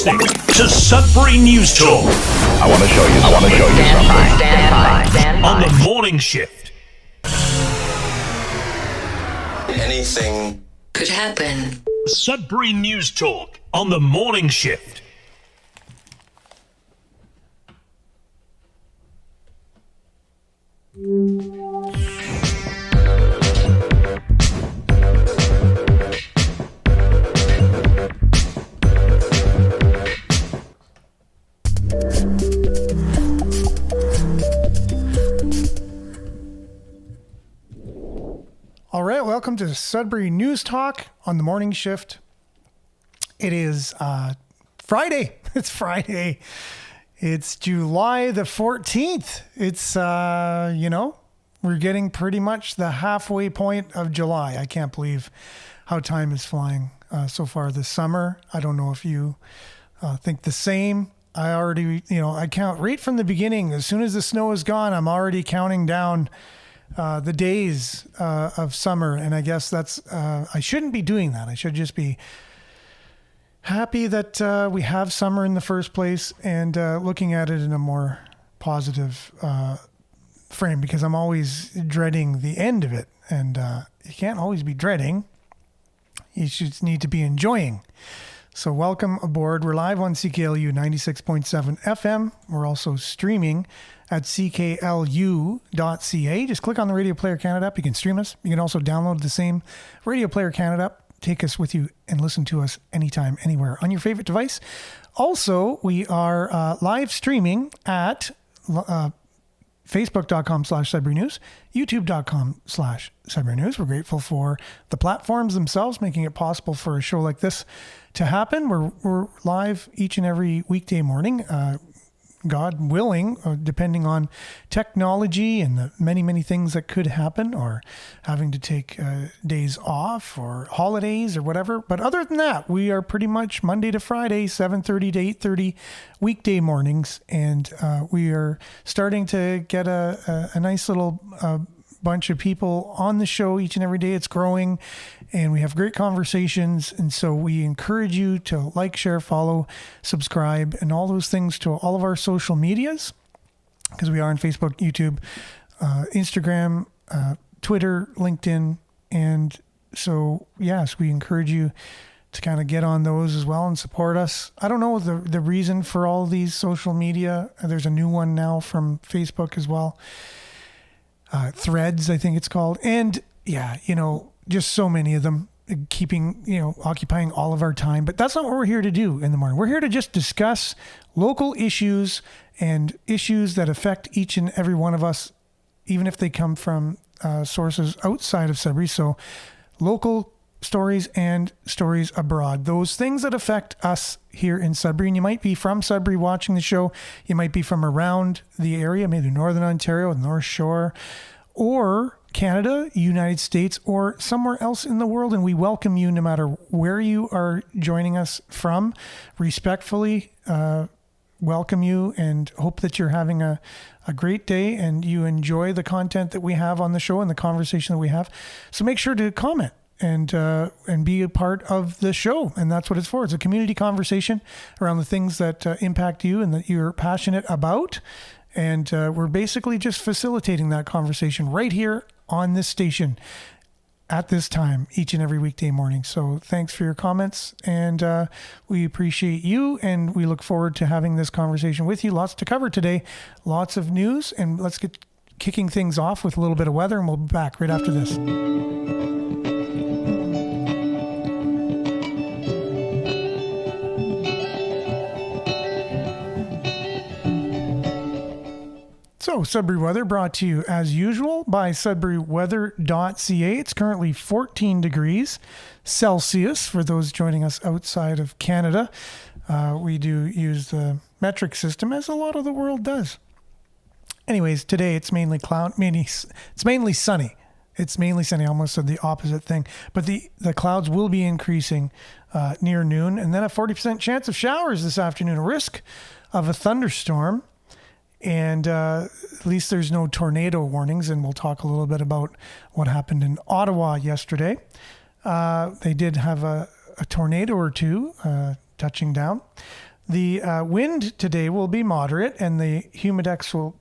listening to Sudbury News Talk. I want to show you something. Stand by. On the morning shift. Anything could happen. Sudbury News Talk on the morning shift. All right, welcome to Sudbury News Talk on the morning shift. It is Friday. It's Friday. It's July the 14th. It's, we're getting pretty much the halfway point of July. I can't believe how time is flying so far this summer. I don't know if you think the same. I already, I count right from the beginning. As soon as the snow is gone, I'm already counting down the days of summer. And I guess that's, I shouldn't be doing that. I should just be happy that we have summer in the first place and looking at it in a more positive frame, because I'm always dreading the end of it. And you can't always be dreading. You just need to be enjoying. So welcome aboard. We're live on CKLU 96.7 FM. We're also streaming at cklu.ca. Just click on the Radio Player Canada app. You can stream us. You can also download the same Radio Player Canada app. Take us with you and listen to us anytime, anywhere on your favorite device. Also, we are live streaming at Facebook.com/Sudbury News, YouTube.com/Sudbury News. We're grateful for the platforms themselves, making it possible for a show like this to happen. We're live each and every weekday morning, God willing, depending on technology and the many, many things that could happen, or having to take days off or holidays or whatever. But other than that, we are pretty much Monday to Friday, 7:30 to 8:30 weekday mornings. And we are starting to get a nice little bunch of people on the show each and every day. It's growing and we have great conversations. And so we encourage you to like, share, follow, subscribe, and all those things to all of our social medias, because we are on Facebook, YouTube, Instagram, Twitter, LinkedIn. And so, yes, we encourage you to kind of get on those as well and support us. I don't know the reason for all these social media. There's a new one now from Facebook as well. Threads, I think it's called. And yeah, just so many of them keeping, occupying all of our time. But that's not what we're here to do in the morning. We're here to just discuss local issues and issues that affect each and every one of us, even if they come from sources outside of Sudbury. So local stories and stories abroad, those things that affect us here in Sudbury. And you might be from Sudbury watching the show. You might be from around the area, maybe Northern Ontario, North Shore, or Canada, United States, or somewhere else in the world. And we welcome you no matter where you are joining us from. Respectfully welcome you and hope that you're having a great day and you enjoy the content that we have on the show and the conversation that we have. So make sure to comment and be a part of the show. And that's what it's for. It's a community conversation around the things that impact you and that you're passionate about. And we're basically just facilitating that conversation right here on this station at this time, each and every weekday morning. So thanks for your comments, and we appreciate you, and we look forward to having this conversation with you. Lots to cover today, lots of news, and let's get kicking things off with a little bit of weather, and we'll be back right after this. So, Sudbury weather brought to you, as usual, by sudburyweather.ca. It's currently 14 degrees Celsius for those joining us outside of Canada. We do use the metric system, as a lot of the world does. Anyways, today it's mainly it's mainly sunny. It's mainly sunny. I almost said the opposite thing. But the clouds will be increasing near noon, and then a 40% chance of showers this afternoon, a risk of a thunderstorm. And at least there's no tornado warnings, and we'll talk a little bit about what happened in Ottawa yesterday. They did have a tornado or two touching down. The wind today will be moderate, and the humidex will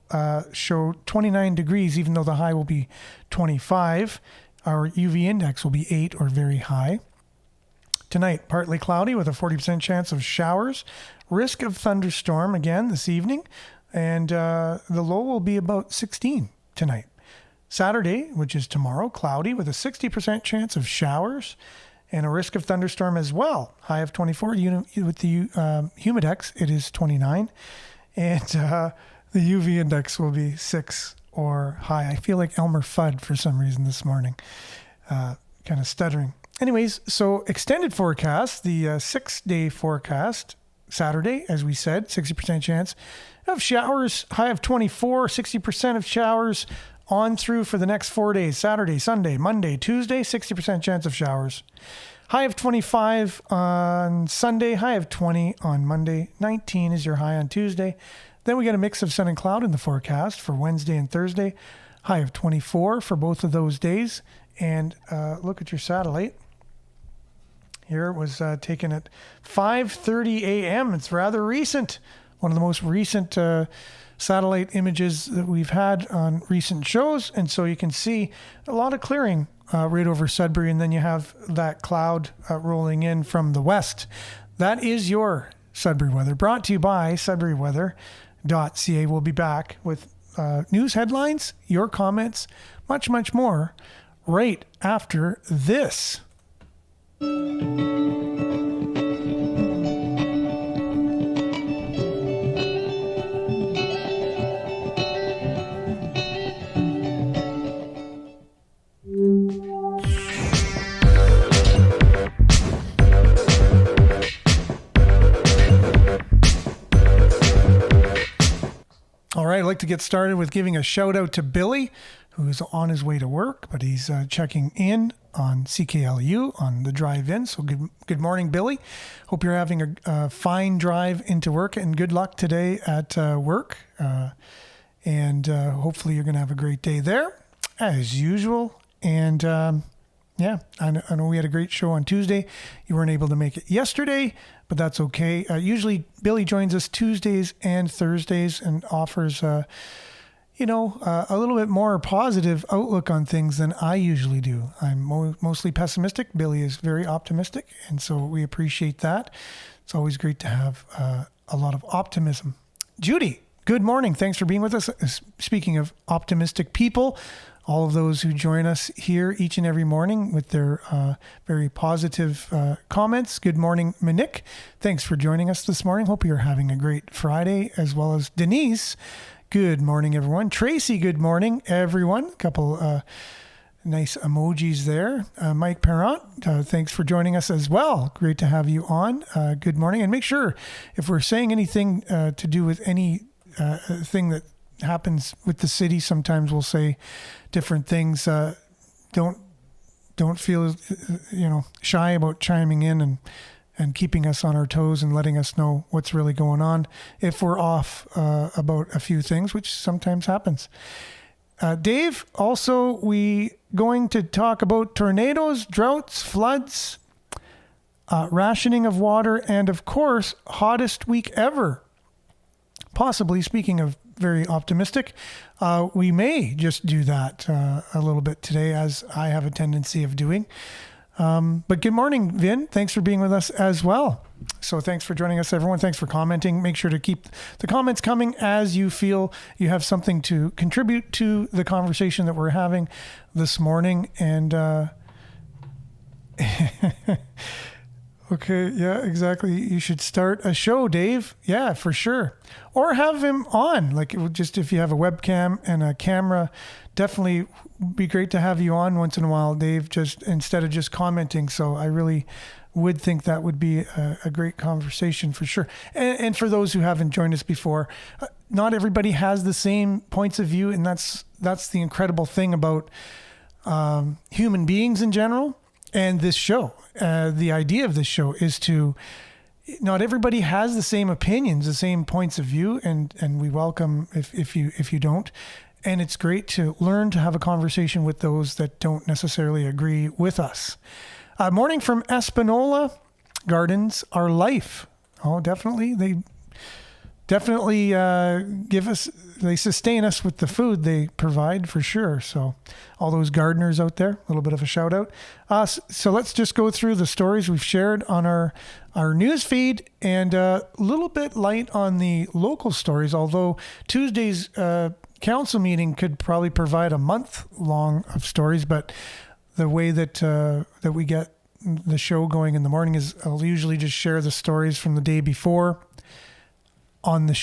show 29 degrees, even though the high will be 25. Our UV index will be 8 or very high. Tonight, partly cloudy with a 40% chance of showers. Risk of thunderstorm again this evening. And the low will be about 16 tonight. Saturday, which is tomorrow, cloudy with a 60% chance of showers and a risk of thunderstorm as well. High of 24. With the humidex, it is 29. And the UV index will be 6 or high. I feel like Elmer Fudd for some reason this morning. Kind of stuttering. Anyways, so extended forecast, the 6-day forecast, Saturday, as we said, 60% chance of showers, high of 24, 60% of showers on through for the next 4 days, Saturday, Sunday, Monday, Tuesday, 60% chance of showers. High of 25 on Sunday, high of 20 on Monday, 19 is your high on Tuesday. Then we get a mix of sun and cloud in the forecast for Wednesday and Thursday, high of 24 for both of those days. And look at your satellite. Here it was taken at 5:30 a.m. It's rather recent. One of the most recent satellite images that we've had on recent shows. And so you can see a lot of clearing right over Sudbury. And then you have that cloud rolling in from the west. That is your Sudbury weather, brought to you by sudburyweather.ca. We'll be back with news headlines, your comments, much, much more right after this. All right, I'd like to get started with giving a shout out to Billy, who's on his way to work, but he's checking in on CKLU on the drive in. So good morning, Billy. Hope you're having a fine drive into work, and good luck today at work. And hopefully you're going to have a great day there, as usual. And yeah, I know we had a great show on Tuesday. You weren't able to make it yesterday, but that's okay. Usually Billy joins us Tuesdays and Thursdays and offers a little bit more positive outlook on things than I usually do. I'm mostly pessimistic. Billy is very optimistic, and so we appreciate that. It's always great to have a lot of optimism. Judy, good morning. Thanks for being with us. Speaking of optimistic people, all of those who join us here each and every morning with their very positive comments. Good morning, Minik. Thanks for joining us this morning. Hope you're having a great Friday, as well as Denise. Good morning, everyone. Tracy, good morning, everyone. A couple nice emojis there. Mike Parent, thanks for joining us as well. Great to have you on. Good morning. And make sure if we're saying anything to do with any thing that happens with the city, sometimes we'll say different things. Don't feel shy about chiming in and keeping us on our toes and letting us know what's really going on if we're off about a few things, which sometimes happens. Dave, also we going to talk about tornadoes, droughts, floods, rationing of water, and of course, hottest week ever. Possibly, speaking of very optimistic, we may just do that a little bit today, as I have a tendency of doing. But good morning, Vin. Thanks for being with us as well. So thanks for joining us, everyone. Thanks for commenting. Make sure to keep the comments coming as you feel you have something to contribute to the conversation that we're having this morning. And okay, yeah, exactly. You should start a show, Dave. Yeah, for sure. Or have him on. Like, it would just, if you have a webcam and a camera, definitely be great to have you on once in a while, Dave, just instead of just commenting. So I really would think that would be a great conversation for sure. And for those who haven't joined us before, not everybody has the same points of view. And that's the incredible thing about human beings in general. And this show, the idea of this show is to, not everybody has the same opinions, the same points of view, and we welcome if you don't. And it's great to learn to have a conversation with those that don't necessarily agree with us. Morning from Espanola Gardens, our life. Oh, definitely. They definitely they sustain us with the food they provide for sure. So all those gardeners out there, a little bit of a shout out. So let's just go through the stories we've shared on our news feed, and a little bit light on the local stories, although Tuesday's council meeting could probably provide a month long of stories. But the way that we get the show going in the morning is I'll usually just share the stories from the day before on the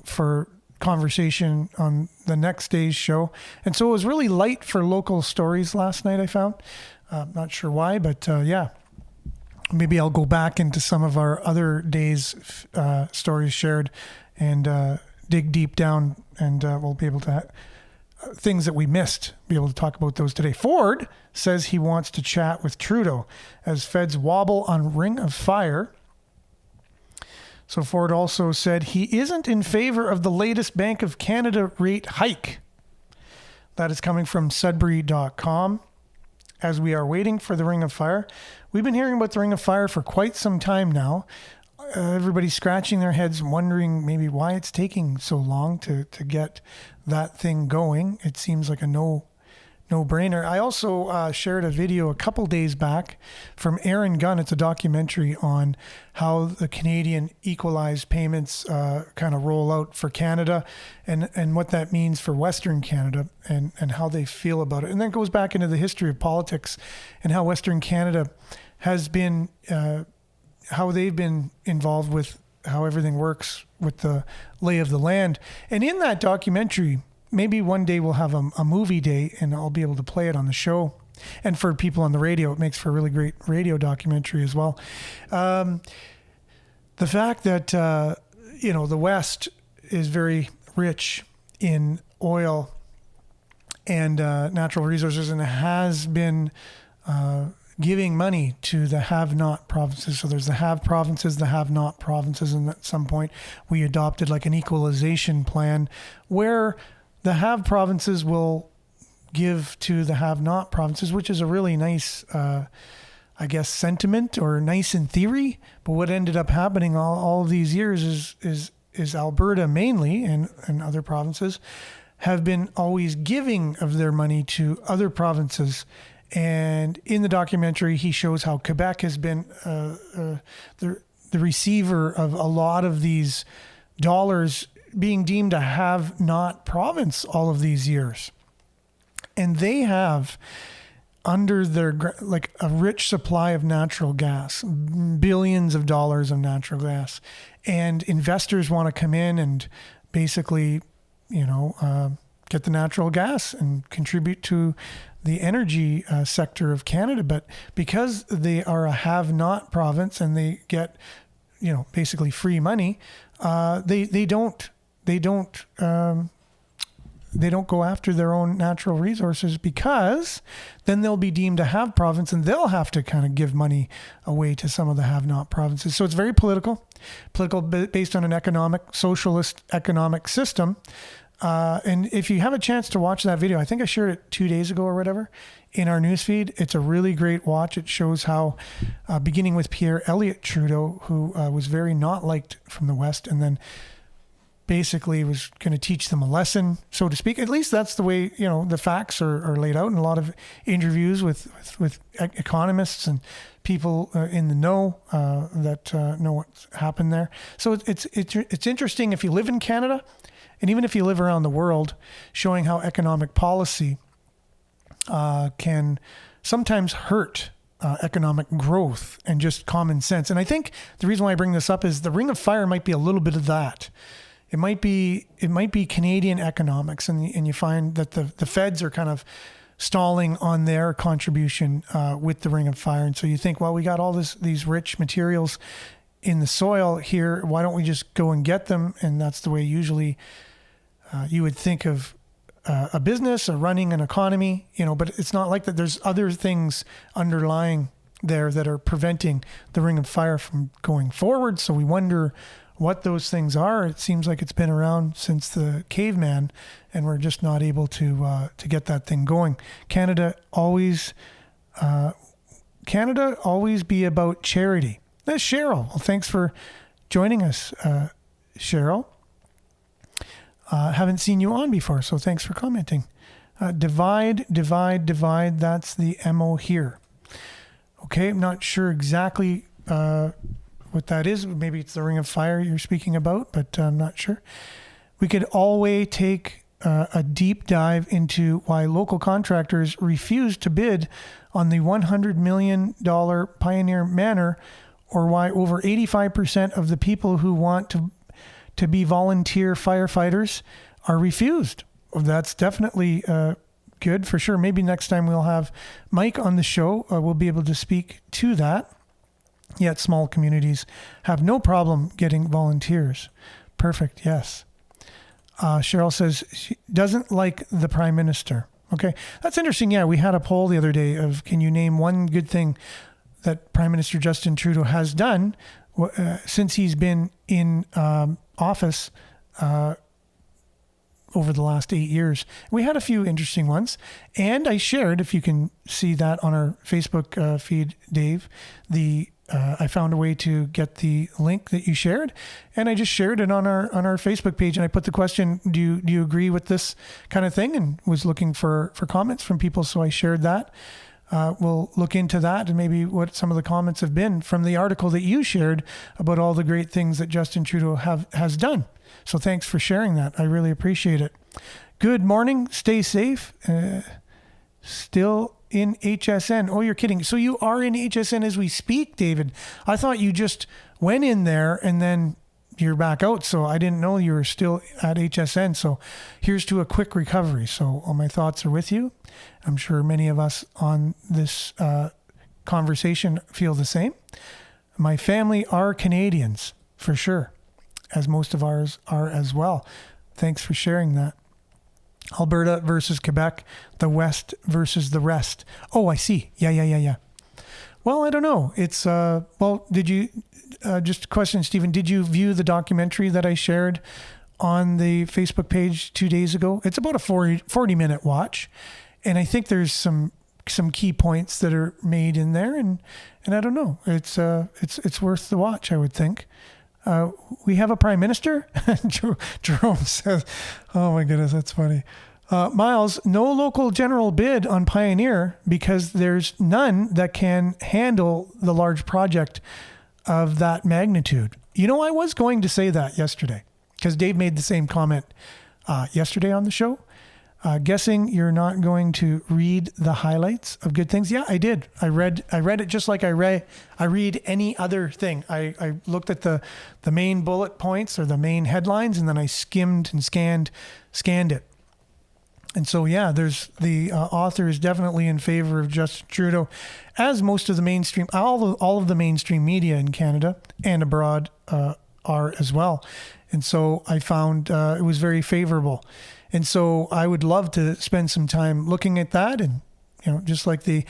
for conversation on the next day's show. And so it was really light for local stories last night, I found. Not sure why, but yeah, maybe I'll go back into some of our other days' stories shared and dig deep down, and we'll be able to things that we missed, be able to talk about those today. Ford says he wants to chat with Trudeau as feds wobble on Ring of Fire. So Ford also said he isn't in favor of the latest Bank of Canada rate hike. That is coming from Sudbury.com. As we are waiting for the Ring of Fire, we've been hearing about the Ring of Fire for quite some time now. Everybody's scratching their heads, wondering maybe why it's taking so long to get that thing going. It seems like a no-brainer. I also shared a video a couple days back from Aaron Gunn. It's a documentary on how the Canadian equalized payments kind of roll out for Canada and what that means for Western Canada and how they feel about it. And then it goes back into the history of politics and how Western Canada has been, how they've been involved with how everything works with the lay of the land. And in that documentary, maybe one day we'll have a movie day and I'll be able to play it on the show. And for people on the radio, it makes for a really great radio documentary as well. The fact that, the West is very rich in oil and natural resources and has been giving money to the have-not provinces. So there's the have provinces, the have-not provinces, and at some point we adopted like an equalization plan where the have provinces will give to the have-not provinces, which is a really nice, sentiment, or nice in theory. But what ended up happening all of these years is Alberta mainly and other provinces have been always giving of their money to other provinces. And in the documentary, he shows how Quebec has been the receiver of a lot of these dollars being deemed a have-not province all of these years. And they have, under their, like a rich supply of natural gas, billions of dollars of natural gas. And investors want to come in and basically, get the natural gas and contribute to the energy sector of Canada. But because they are a have-not province and they get, basically free money, they don't go after their own natural resources, because then they'll be deemed a have province and they'll have to kind of give money away to some of the have-not provinces. So it's very political based on an socialist economic system. And if you have a chance to watch that video, I think I shared it 2 days ago or whatever in our newsfeed. It's a really great watch. It shows how, beginning with Pierre Elliott Trudeau, who was very not liked from the West, and then basically was going to teach them a lesson, so to speak. At least that's the way, the facts are laid out in a lot of interviews with economists and people in the know that know what's happened there. So it's interesting if you live in Canada, and even if you live around the world, showing how economic policy can sometimes hurt economic growth and just common sense. And I think the reason why I bring this up is the Ring of Fire might be a little bit of that. It might be Canadian economics, and you find that the feds are kind of stalling on their contribution with the Ring of Fire. And so you think, well, we got all these rich materials in the soil here. Why don't we just go and get them? And that's the way usually you would think of a business or running an economy, but it's not like that. There's other things underlying there that are preventing the Ring of Fire from going forward. So we wonder what those things are. It seems like it's been around since the caveman, and we're just not able to get that thing going. Canada always be about charity. That's Cheryl. Well, thanks for joining us, Cheryl. Haven't seen you on before, so thanks for commenting. Divide. That's the MO here. Okay, I'm not sure exactly what that is. Maybe it's the Ring of Fire you're speaking about, but I'm not sure. We could always take a deep dive into why local contractors refuse to bid on the $100 million Pioneer Manor, or why over 85% of the people who want to be volunteer firefighters are refused. Well, that's definitely good for sure. Maybe next time we'll have Mike on the show. We'll be able to speak to that. Yet small communities have no problem getting volunteers. Perfect. Yes. Cheryl says she doesn't like the Prime Minister. Okay. That's interesting. Yeah. We had a poll the other day of, can you name one good thing that Prime Minister Justin Trudeau has done since he's been in office over the last 8 years. We had a few interesting ones, and I shared, if you can see that on our Facebook feed, Dave, I found a way to get the link that you shared, and I just shared it on our Facebook page, and I put the question, do you agree with this kind of thing, and was looking for comments from people, so I shared that. We'll look into that and maybe what some of the comments have been from the article that you shared about all the great things that Justin Trudeau has done. So thanks for sharing that. I really appreciate it. Good morning. Stay safe. Still in HSN. Oh, you're kidding. So you are in HSN as we speak, David. I thought you just went in there and then you're back out. So I didn't know you were still at HSN. So here's to a quick recovery. So all my thoughts are with you. I'm sure many of us on this conversation feel the same. My family are Canadians, for sure, as most of ours are as well. Thanks for sharing that. Alberta versus Quebec, the West versus the rest. Oh, I see. Yeah. Well, I don't know. It's, did you, just a question, Stephen, did you view the documentary that I shared on the Facebook page 2 days ago? It's about a 40-minute watch. And I think there's some key points that are made in there. And I don't know. It's worth the watch, I would think. We have a prime minister. Jerome says, oh my goodness, that's funny. Miles, no local general bid on Pioneer because there's none that can handle the large project of that magnitude. You know, I was going to say that yesterday because Dave made the same comment yesterday on the show. Guessing you're not going to read the highlights of good things. Yeah, I did. I read it just like I read any other thing. I looked at the main bullet points or the main headlines, and then I skimmed and scanned it. And so, yeah, there's the author is definitely in favor of Justin Trudeau, as most of the mainstream, all of the mainstream media in Canada and abroad are as well. And so I found it was very favorable. And so I would love to spend some time looking at that, and just like the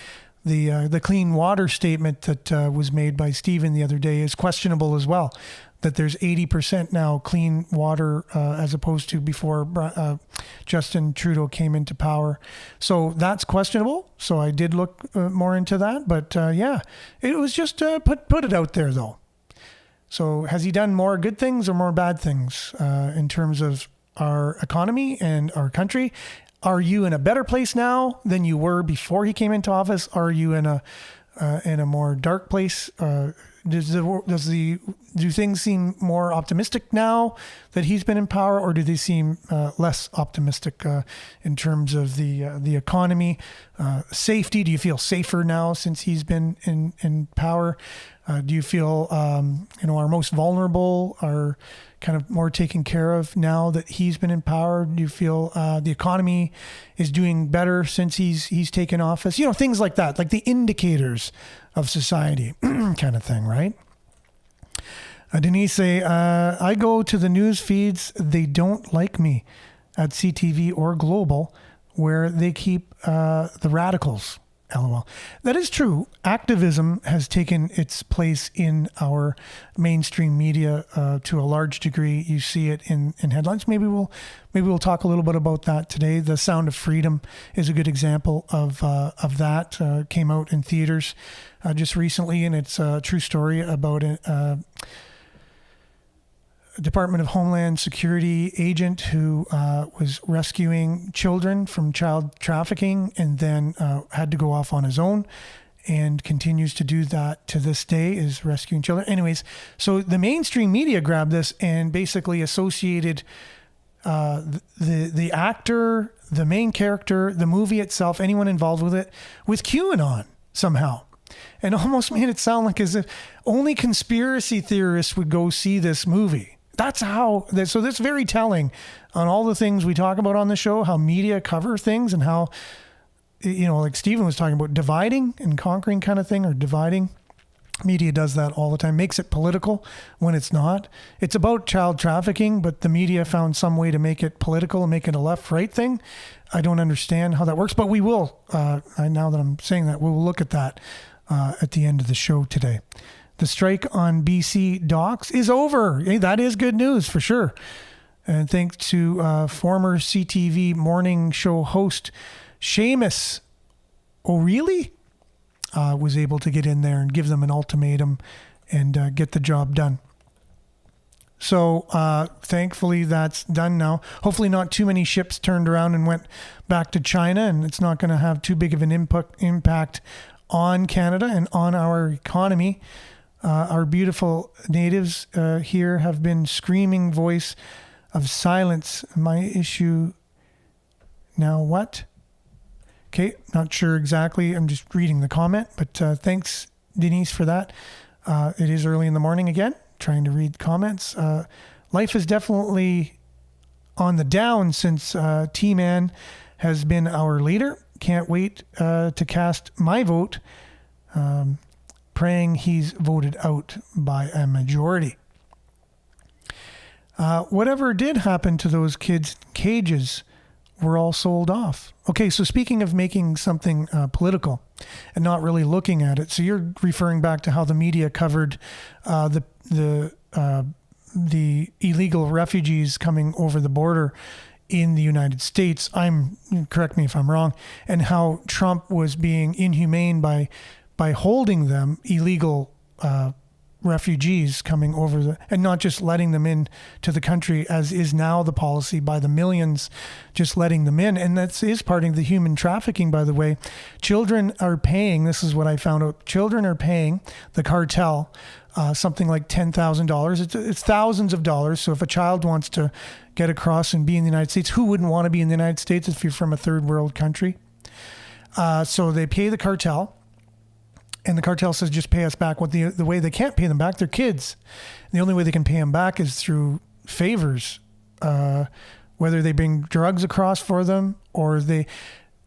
clean water statement that was made by Stephen the other day is questionable as well. That there's 80% now clean water as opposed to before Justin Trudeau came into power. So that's questionable. So I did look more into that, but yeah, it was just put it out there though. So has he done more good things or more bad things in terms of our economy and our country? Are you in a better place now than you were before he came into office? Are you in a more dark place? Do things seem more optimistic now that he's been in power, or do they seem less optimistic in terms of the economy, safety? Do you feel safer now since he's been in power? Do you feel our most vulnerable are kind of more taken care of now that he's been in power? Do you feel the economy is doing better since he's taken office? Things like that, like the indicators of society kind of thing, right? Denise say, I go to the news feeds. They don't like me at CTV or Global, where they keep the radicals. LOL. That is true. Activism has taken its place in our mainstream media to a large degree. You see it in headlines. Maybe we'll talk a little bit about that today. The Sound of Freedom is a good example of that. Came out in theaters just recently, and it's a true story about Department of Homeland Security agent who was rescuing children from child trafficking and then had to go off on his own and continues to do that to this day, is rescuing children. Anyways, so the mainstream media grabbed this and basically associated the actor, the main character, the movie itself, anyone involved with it, with QAnon somehow. And almost made it sound like as if only conspiracy theorists would go see this movie. That's how, so that's very telling on all the things we talk about on the show, how media cover things and how, like Stephen was talking about, dividing and conquering kind of thing, or dividing. Media does that all the time, makes it political when it's not. It's about child trafficking, but the media found some way to make it political and make it a left-right thing. I don't understand how that works, but we will, now that I'm saying that, we'll look at that at the end of the show today. The strike on BC docks is over. Hey, that is good news for sure. And thanks to former CTV morning show host Seamus O'Reilly, was able to get in there and give them an ultimatum and get the job done. So thankfully that's done now. Hopefully not too many ships turned around and went back to China, and it's not going to have too big of an impact on Canada and on our economy. Our beautiful natives here have been screaming voice of silence. My issue now what? Okay, not sure exactly. I'm just reading the comment, but thanks, Denise, for that. It is early in the morning again, trying to read comments. Life is definitely on the down since T-Man has been our leader. Can't wait to cast my vote, praying he's voted out by a majority. Whatever did happen to those kids' cages were all sold off. Okay, so speaking of making something political and not really looking at it, so you're referring back to how the media covered the illegal refugees coming over the border in the United States. Correct me if I'm wrong, and how Trump was being inhumane by holding them, illegal refugees coming over and not just letting them in to the country, as is now the policy by the millions, just letting them in. And that is part of the human trafficking, by the way. Children are paying, this is what I found out, children are paying the cartel something like $10,000. It's thousands of dollars. So if a child wants to get across and be in the United States, who wouldn't want to be in the United States if you're from a third world country? So they pay the cartel. And the cartel says, just pay us back. What the way they can't pay them back, they're kids. The only way they can pay them back is through favors, whether they bring drugs across for them or they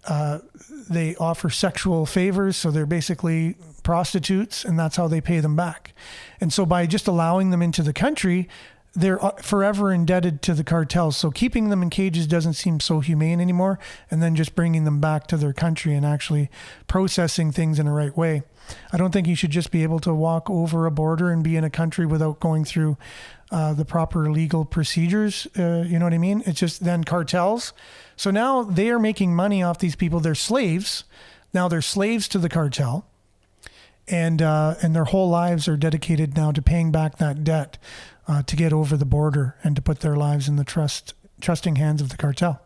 offer sexual favors. So they're basically prostitutes, and that's how they pay them back. And so by just allowing them into the country, they're forever indebted to the cartels. So keeping them in cages doesn't seem so humane anymore. And then just bringing them back to their country and actually processing things in the right way. I don't think you should just be able to walk over a border and be in a country without going through the proper legal procedures. You know what I mean? It's just then cartels. So now they are making money off these people. They're slaves. Now they're slaves to the cartel. And their whole lives are dedicated now to paying back that debt to get over the border and to put their lives in the trusting hands of the cartel.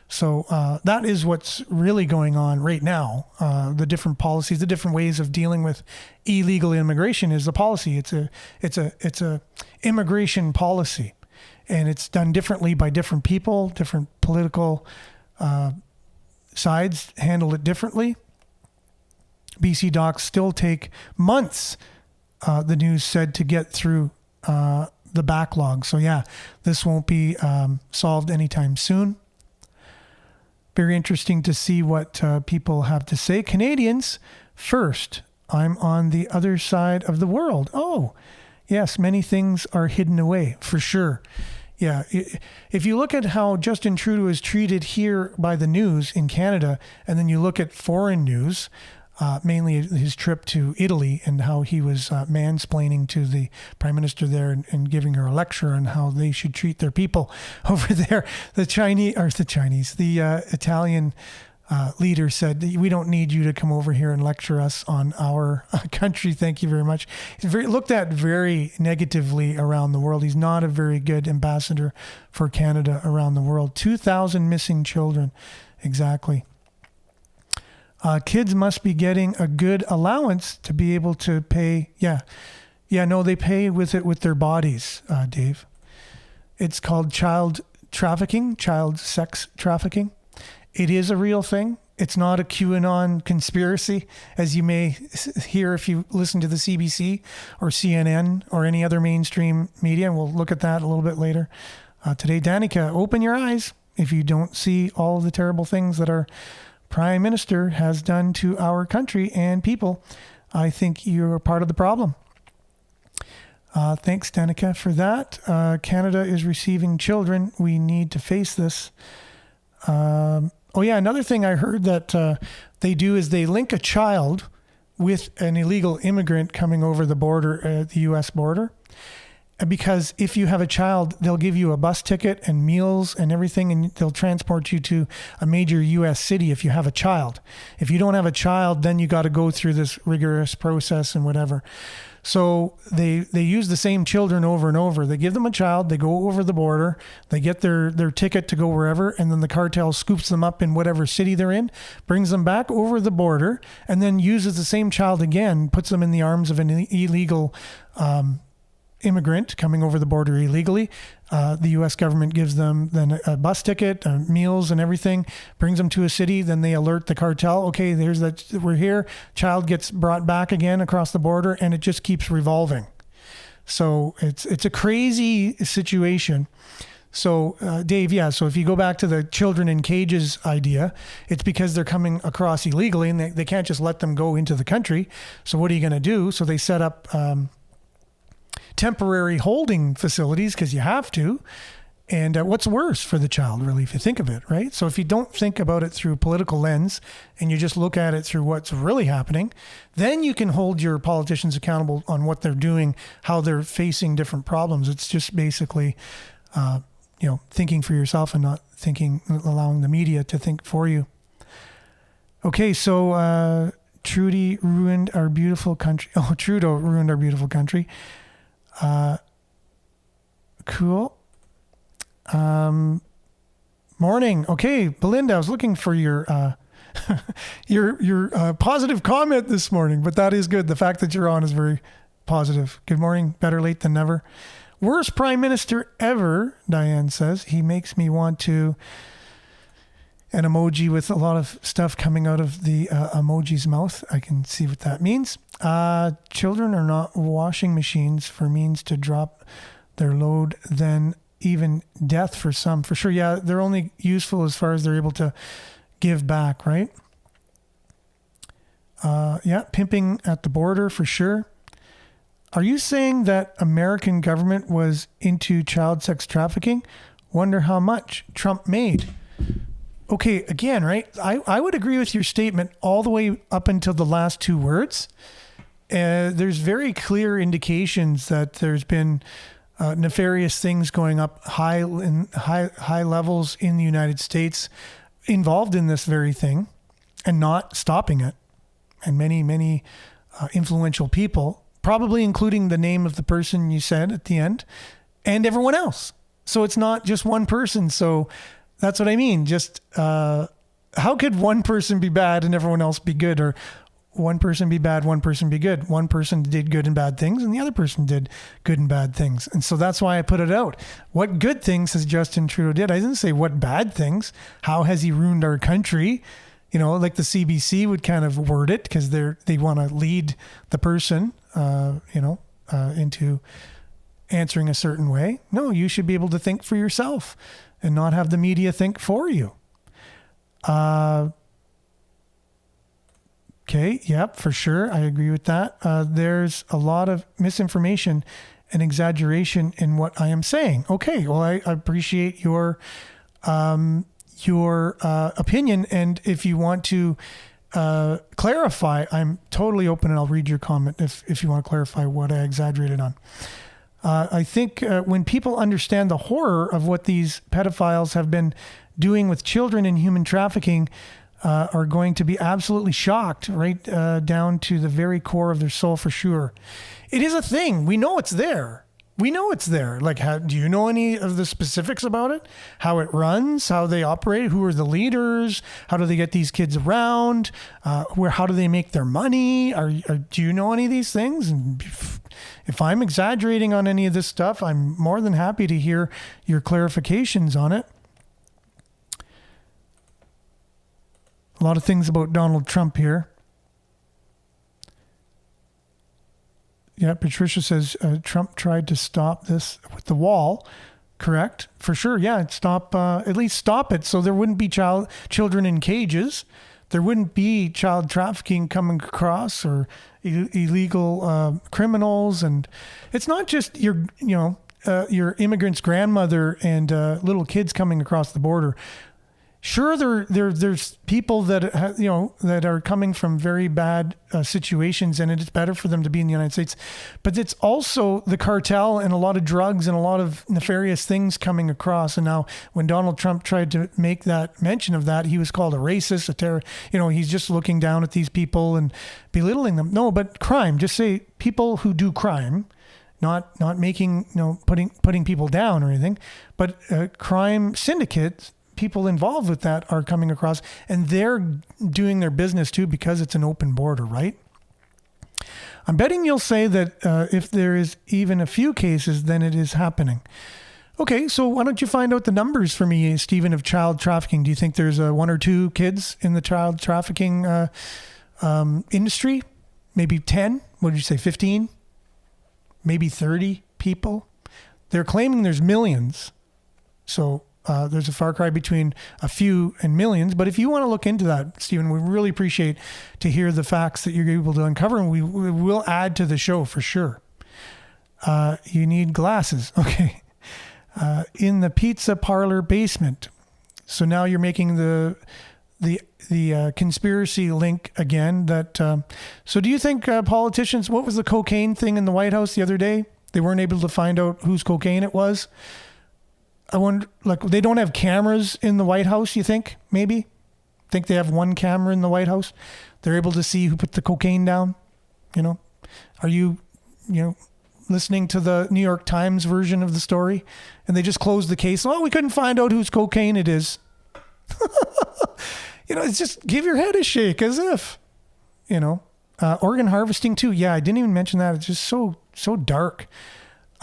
So that is what's really going on right now. The different policies, the different ways of dealing with illegal immigration is the policy. It's a immigration policy, and it's done differently by different people. Different political sides handle it differently. BC docs still take months, the news said, to get through the backlog. So yeah, this won't be solved anytime soon. Very interesting to see what people have to say. Canadians first. I'm on the other side of the world. Oh, yes, many things are hidden away, for sure. Yeah, if you look at how Justin Trudeau is treated here by the news in Canada, and then you look at foreign news, mainly his trip to Italy and how he was mansplaining to the prime minister there and giving her a lecture on how they should treat their people over there. The Italian leader said, we don't need you to come over here and lecture us on our country. Thank you very much. He's looked at very negatively around the world. He's not a very good ambassador for Canada around the world. 2,000 missing children. Exactly. Kids must be getting a good allowance to be able to pay. No, they pay with their bodies, Dave. It's called child trafficking, child sex trafficking. It is a real thing. It's not a QAnon conspiracy, as you may hear if you listen to the CBC or CNN or any other mainstream media. And we'll look at that a little bit later today. Danica, open your eyes if you don't see all of the terrible things that our Prime Minister has done to our country and people. I think you're part of the problem. Thanks, Danica, for that. Canada is receiving children. We need to face this. Another thing I heard that they do is they link a child with an illegal immigrant coming over the border, the U.S. border. Because if you have a child, they'll give you a bus ticket and meals and everything, and they'll transport you to a major U.S. city if you have a child. If you don't have a child, then you got to go through this rigorous process and whatever. So they use the same children over and over. They give them a child, they go over the border, they get their ticket to go wherever, and then the cartel scoops them up in whatever city they're in, brings them back over the border, and then uses the same child again, puts them in the arms of an illegal immigrant coming over the border illegally. The U.S. government gives them then a bus ticket, meals and everything, brings them to a city. Then they alert the cartel. Okay, we're here. Child gets brought back again across the border, and it just keeps revolving. So it's a crazy situation. So Dave, so if you go back to the children in cages idea, it's because they're coming across illegally and they can't just let them go into the country. So what are you going to do? So they set up temporary holding facilities because you have to. And what's worse for the child, really, if you think of it, right? So if you don't think about it through a political lens and you just look at it through what's really happening, then you can hold your politicians accountable on what they're doing, how they're facing different problems. It's just basically, thinking for yourself and not allowing the media to think for you. Okay, so Trudeau ruined our beautiful country. Oh, Trudeau ruined our beautiful country. Cool. Morning. Okay, Belinda, I was looking for your positive comment this morning, but that is good. The fact that you're on is very positive. Good morning. Better late than never. Worst prime minister ever, Diane says. He makes me want to... An emoji with a lot of stuff coming out of the emoji's mouth. I can see what that means. Children are not washing machines for means to drop their load, then even death for some. For sure, yeah, they're only useful as far as they're able to give back, right? Pimping at the border for sure. Are you saying that American government was into child sex trafficking? Wonder how much Trump made. Okay, again, right? I would agree with your statement all the way up until the last two words. There's very clear indications that there's been nefarious things going up high levels in the United States involved in this very thing and not stopping it. And many influential people, probably including the name of the person you said at the end and everyone else. So it's not just one person. So that's what I mean. Just how could one person be bad and everyone else be good? Or one person be bad, one person be good. One person did good and bad things and the other person did good and bad things. And so that's why I put it out. What good things has Justin Trudeau did? I didn't say what bad things. How has he ruined our country? Like the CBC would kind of word it because they want to lead the person, into answering a certain way. No, you should be able to think for yourself and not have the media think for you. Okay, yep, for sure. I agree with that. There's a lot of misinformation and exaggeration in what I am saying. Okay, well, I appreciate your opinion. And if you want to clarify, I'm totally open and I'll read your comment if you want to clarify what I exaggerated on. I think when people understand the horror of what these pedophiles have been doing with children in human trafficking, are going to be absolutely shocked, right down to the very core of their soul for sure. It is a thing. We know it's there. We know it's there. Like, do you know any of the specifics about it? How it runs, how they operate, who are the leaders, how do they get these kids around, how do they make their money? Do you know any of these things? And if I'm exaggerating on any of this stuff, I'm more than happy to hear your clarifications on it. A lot of things about Donald Trump here. Yeah, Patricia says Trump tried to stop this with the wall. Correct, for sure. Yeah, at least stop it so there wouldn't be children in cages. There wouldn't be child trafficking coming across or illegal criminals. And it's not just your immigrant's grandmother and little kids coming across the border. Sure, there's people that that are coming from very bad situations, and it's better for them to be in the United States. But it's also the cartel and a lot of drugs and a lot of nefarious things coming across. And now, when Donald Trump tried to make that mention of that, he was called a racist, a terror. He's just looking down at these people and belittling them. No, but crime. Just say people who do crime. Not making putting people down or anything, but crime syndicates. People involved with that are coming across, and they're doing their business too because it's an open border, right? I'm betting you'll say that if there is even a few cases, then it is happening. Okay, so why don't you find out the numbers for me, Stephen, of child trafficking? Do you think there's 1 or 2 kids in the child trafficking industry? Maybe 10? What did you say, 15? Maybe 30 people? They're claiming there's millions. So there's a far cry between a few and millions. But if you want to look into that, Stephen, we really appreciate to hear the facts that you're able to uncover, and we will add to the show for sure. You need glasses. Okay. In the pizza parlor basement. So now you're making the conspiracy link again. So do you think politicians, what was the cocaine thing in the White House the other day? They weren't able to find out whose cocaine it was. I wonder, they don't have cameras in the White House, you think? Maybe? Think they have one camera in the White House? They're able to see who put the cocaine down? Are you listening to the New York Times version of the story? And they just closed the case. Oh, we couldn't find out whose cocaine it is. It's just give your head a shake as if, organ harvesting too. Yeah, I didn't even mention that. It's just so dark.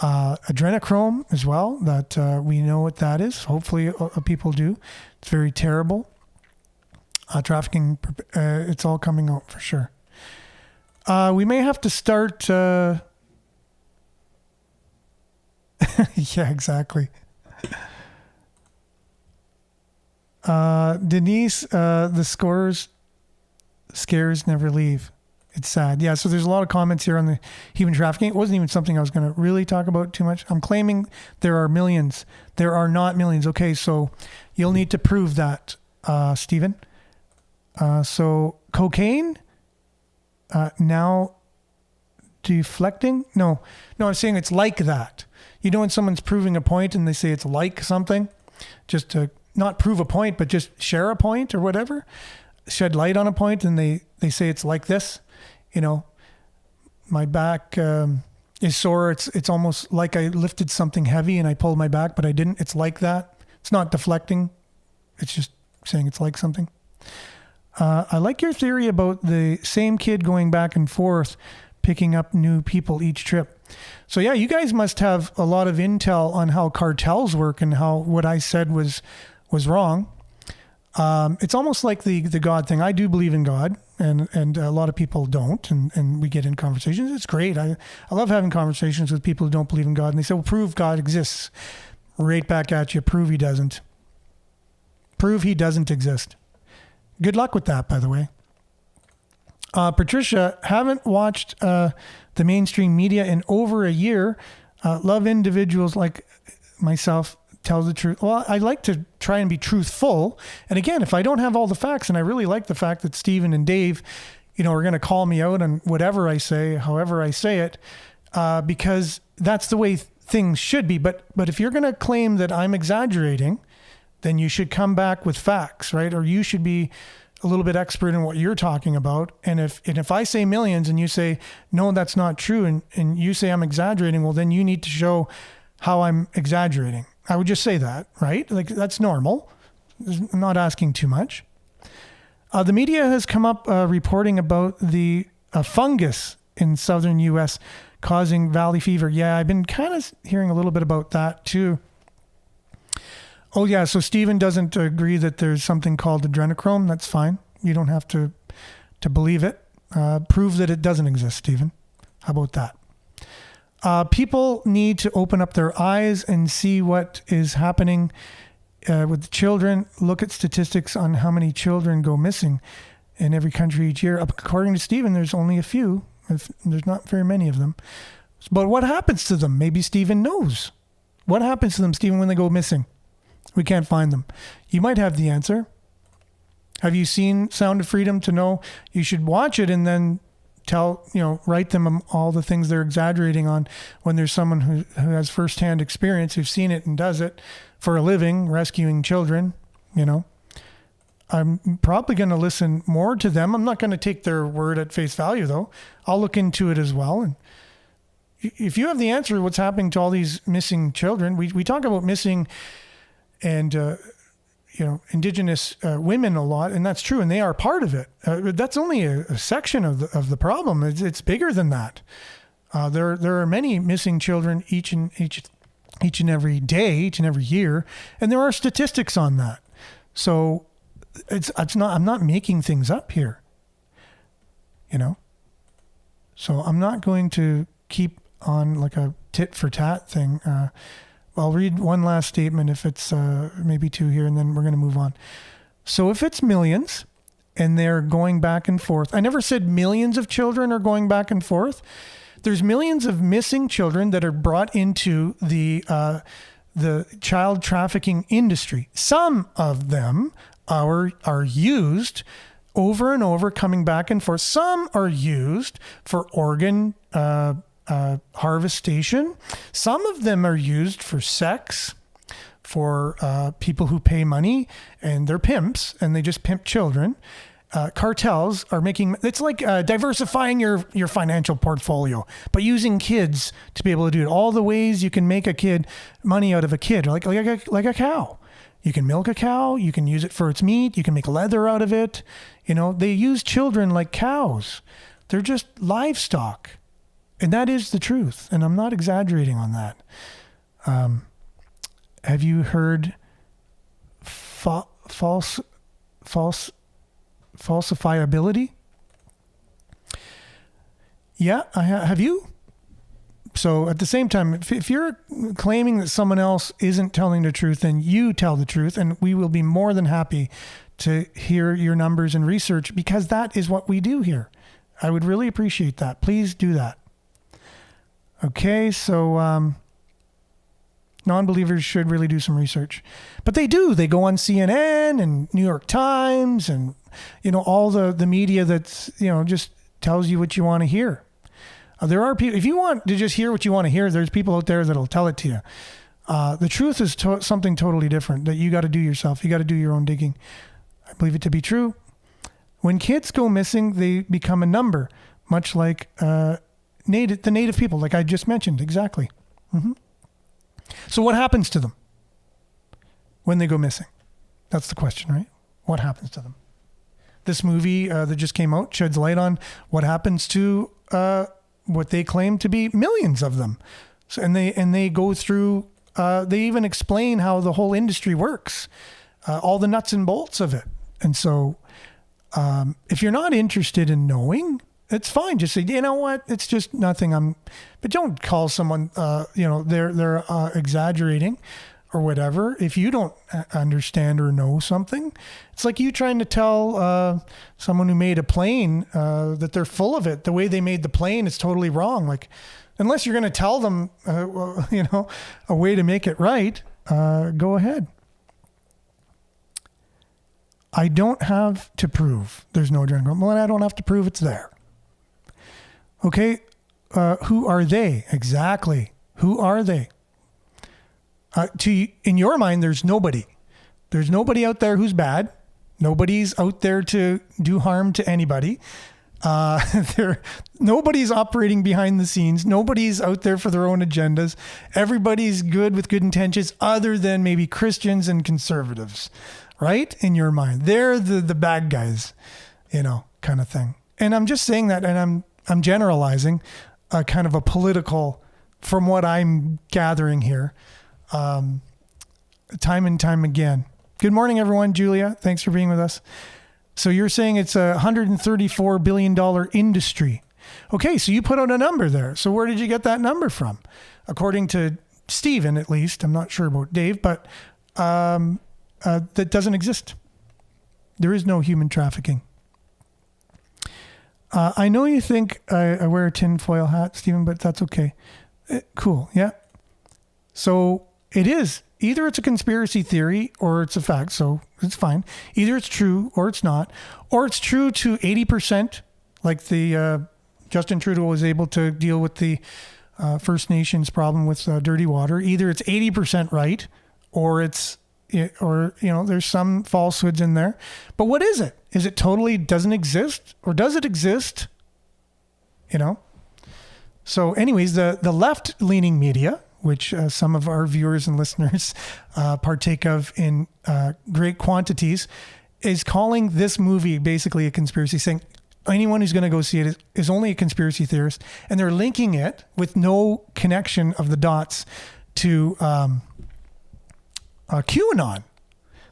Adrenochrome as well, that we know what that is. Hopefully people do. It's very terrible. Trafficking, it's all coming out for sure. We may have to start... Yeah, exactly. Denise, the scares never leave. It's sad. Yeah, so there's a lot of comments here on the human trafficking. It wasn't even something I was going to really talk about too much. I'm claiming there are millions. There are not millions. Okay, so you'll need to prove that, Stephen. So cocaine, now deflecting? No, I'm saying it's like that. When someone's proving a point and they say it's like something, just to not prove a point, but just share a point or whatever, shed light on a point, and they say it's like this. My back is sore. It's almost like I lifted something heavy and I pulled my back, but I didn't. It's like that. It's not deflecting. It's just saying it's like something. I like your theory about the same kid going back and forth, picking up new people each trip. So yeah, you guys must have a lot of intel on how cartels work and how what I said was wrong. It's almost like the God thing. I do believe in God, and a lot of people don't, and we get in conversations. It's great. I love having conversations with people who don't believe in God, and they say, well, prove God exists. Right back at you. Prove he doesn't. Prove he doesn't exist. Good luck with that, by the way. Patricia, haven't watched the mainstream media in over a year. Love individuals like myself. Tell the truth. Well, I like to try and be truthful. And again, if I don't have all the facts, and I really like the fact that Stephen and Dave, are going to call me out on whatever I say, however I say it, because that's the way things should be. But if you're going to claim that I'm exaggerating, then you should come back with facts, right? Or you should be a little bit expert in what you're talking about. And if I say millions and you say, no, that's not true. And you say I'm exaggerating, well, then you need to show how I'm exaggerating. I would just say that, right? Like that's normal. I'm not asking too much. The media has come up reporting about the fungus in southern U.S. causing valley fever. Yeah, I've been kind of hearing a little bit about that too. Oh yeah, so Stephen doesn't agree that there's something called adrenochrome. That's fine. You don't have to believe it. Prove that it doesn't exist, Stephen. How about that? People need to open up their eyes and see what is happening with the children. Look at statistics on how many children go missing in every country each year. According to Stephen, there's only a few. There's not very many of them. But what happens to them? Maybe Stephen knows. What happens to them, Stephen, when they go missing? We can't find them. You might have the answer. Have you seen Sound of Freedom to know? You should watch it and then write them all the things they're exaggerating on when there's someone who has firsthand experience, who's seen it and does it for a living, rescuing children, I'm probably going to listen more to them. I'm not going to take their word at face value, though. I'll look into it as well. And if you have the answer to what's happening to all these missing children, we talk about missing and Indigenous women a lot, and that's true, and they are part of it. That's only a section of the problem. It's bigger than that. There are many missing children each and every day, each and every year, and there are statistics on that. So it's not. I'm not making things up here. So I'm not going to keep on like a tit for tat thing. I'll read one last statement if it's maybe two here, and then we're going to move on. So if it's millions and they're going back and forth, I never said millions of children are going back and forth. There's millions of missing children that are brought into the child trafficking industry. Some of them are used over and over, coming back and forth. Some are used for organ harvestation. Some of them are used for sex, for people who pay money, and they're pimps and they just pimp children. Cartels are making, it's like diversifying your financial portfolio, but using kids to be able to do it. All the ways you can make a kid money out of a kid, like a cow. You can milk a cow, you can use it for its meat, you can make leather out of it. They use children like cows. They're just livestock. And that is the truth. And I'm not exaggerating on that. Have you heard falsifiability? Yeah, have you? So at the same time, if you're claiming that someone else isn't telling the truth, then you tell the truth, and we will be more than happy to hear your numbers and research, because that is what we do here. I would really appreciate that. Please do that. Okay, so non-believers should really do some research. But they do. They go on CNN and New York Times and, all the media that's, just tells you what you want to hear. There are people, if you want to just hear what you want to hear, there's people out there that'll tell it to you. The truth is something totally different that you got to do yourself. You got to do your own digging. I believe it to be true. When kids go missing, they become a number, much like the native people, like I just mentioned. Exactly. Mm-hmm. So what happens to them when they go missing? That's the question, right? What happens to them? This movie that just came out sheds light on what happens to what they claim to be millions of them. So, and they go through, they even explain how the whole industry works, all the nuts and bolts of it. And so if you're not interested in knowing, it's fine. Just say, you know what? It's just nothing. But don't call someone, they're exaggerating or whatever. If you don't understand or know something, it's like you trying to tell someone who made a plane that they're full of it. The way they made the plane is totally wrong. Like, unless you're going to tell them, a way to make it right, go ahead. I don't have to prove there's no adrenaline. Well, I don't have to prove it's there. Okay, who are they? Exactly. Who are they? In your mind, there's nobody. There's nobody out there who's bad. Nobody's out there to do harm to anybody. Nobody's operating behind the scenes. Nobody's out there for their own agendas. Everybody's good with good intentions, other than maybe Christians and conservatives, right? In your mind, they're the bad guys, kind of thing. And I'm just saying that, and I'm generalizing, kind of a political, from what I'm gathering here, time and time again. Good morning, everyone. Julia, thanks for being with us. So you're saying it's a $134 billion industry. Okay, so you put out a number there. So where did you get that number from? According to Stephen, at least. I'm not sure about Dave, but that doesn't exist. There is no human trafficking. I know you think I wear a tinfoil hat, Stephen, but that's okay. Cool, yeah. So it is. Either it's a conspiracy theory or it's a fact, so it's fine. Either it's true or it's not, or it's true to 80%, like the Justin Trudeau was able to deal with the First Nations problem with dirty water. Either it's 80% right, or there's some falsehoods in there. But what is it? Is it totally doesn't exist, or does it exist? So, anyways, the left-leaning media, which some of our viewers and listeners partake of in great quantities, is calling this movie basically a conspiracy, saying anyone who's going to go see it is only a conspiracy theorist, and they're linking it with no connection of the dots to QAnon.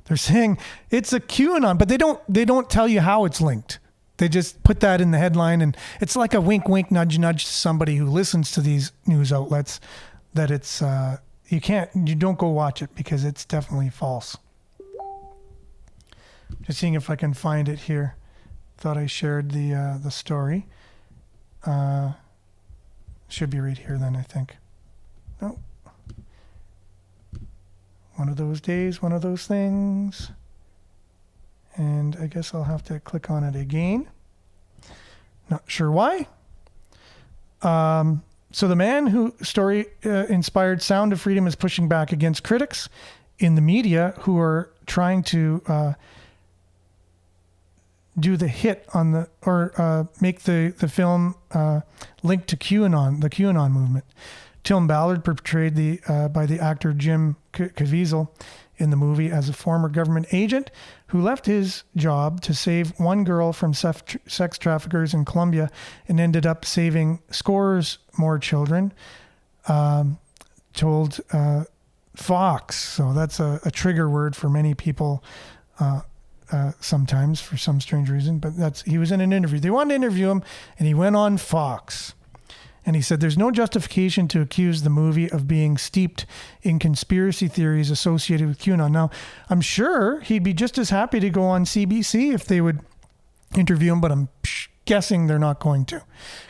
They're saying it's a QAnon, but they don't tell you how it's linked. They just put that in the headline, and it's like a wink, wink, nudge, nudge to somebody who listens to these news outlets that it's you don't go watch it because it's definitely false. Just seeing if I can find it here. Thought I shared the story. Should be right here then, I think. No. One of those days, one of those things. And I guess I'll have to click on it again. Not sure why. So the man whose story inspired Sound of Freedom is pushing back against critics in the media who are trying to do the hit on make the film linked to QAnon, the QAnon movement. Tim Ballard, portrayed by the actor Jim Caviezel in the movie as a former government agent who left his job to save one girl from sex traffickers in Colombia and ended up saving scores more children, told Fox. So that's a trigger word for many people sometimes for some strange reason, but he was in an interview. They wanted to interview him, and he went on Fox. And he said, there's no justification to accuse the movie of being steeped in conspiracy theories associated with QAnon. Now, I'm sure he'd be just as happy to go on CBC if they would interview him, but I'm guessing they're not going to,